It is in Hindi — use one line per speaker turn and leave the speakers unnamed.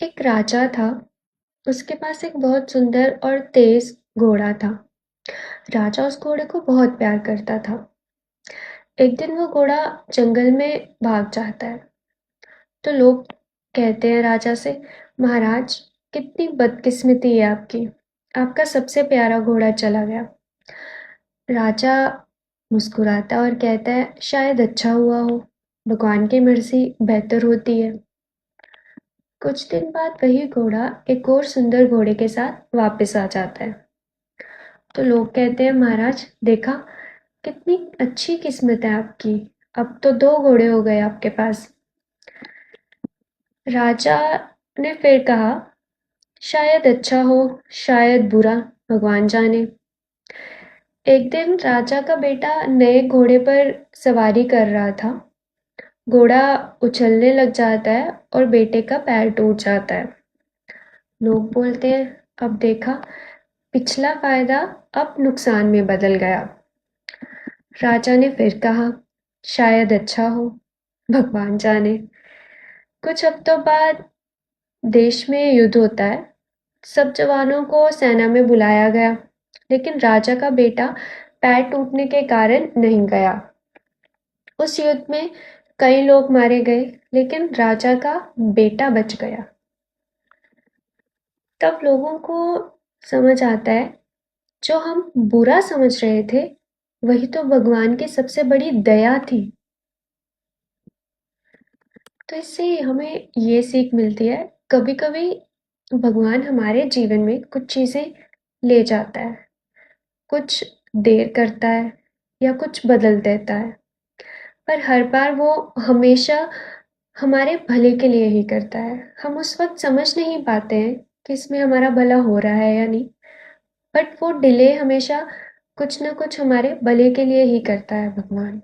एक राजा था। उसके पास एक बहुत सुंदर और तेज घोड़ा था। राजा उस घोड़े को बहुत प्यार करता था। एक दिन वो घोड़ा जंगल में भाग जाता है। तो लोग कहते हैं राजा से, महाराज, कितनी बदकिस्मती है आपकी। आपका सबसे प्यारा घोड़ा चला गया। राजा मुस्कुराता और कहता है, शायद अच्छा हुआ हो। भगवान की मर्जी बेहतर होती है। कुछ दिन बाद वही घोड़ा एक और सुंदर घोड़े के साथ वापस आ जाता है। तो लोग कहते हैं, महाराज, देखा, कितनी अच्छी किस्मत है आपकी। अब तो दो घोड़े हो गए आपके पास। राजा ने फिर कहा, शायद अच्छा हो, शायद बुरा, भगवान जाने। एक दिन राजा का बेटा नए घोड़े पर सवारी कर रहा था। घोड़ा उछलने लग जाता है और बेटे का पैर टूट जाता है। लोग बोलते हैं, अब देखा, पिछला फायदा अब नुकसान में बदल गया। राजा ने फिर कहा, शायद अच्छा हो, भगवान जाने। कुछ हफ्तों बाद देश में युद्ध होता है। सब जवानों को सेना में बुलाया गया, लेकिन राजा का बेटा पैर टूटने के कारण नहीं गया। उस युद्ध में कई लोग मारे गए, लेकिन राजा का बेटा बच गया। तब लोगों को समझ आता है, जो हम बुरा समझ रहे थे, वही तो भगवान की सबसे बड़ी दया थी। तो इससे हमें ये सीख मिलती है, कभी कभी भगवान हमारे जीवन में कुछ चीजें ले जाता है, कुछ देर करता है या कुछ बदल देता है, पर हर बार वो हमेशा हमारे भले के लिए ही करता है। हम उस वक्त समझ नहीं पाते हैं कि इसमें हमारा भला हो रहा है या नहीं, बट वो डिले हमेशा कुछ ना कुछ हमारे भले के लिए ही करता है भगवान।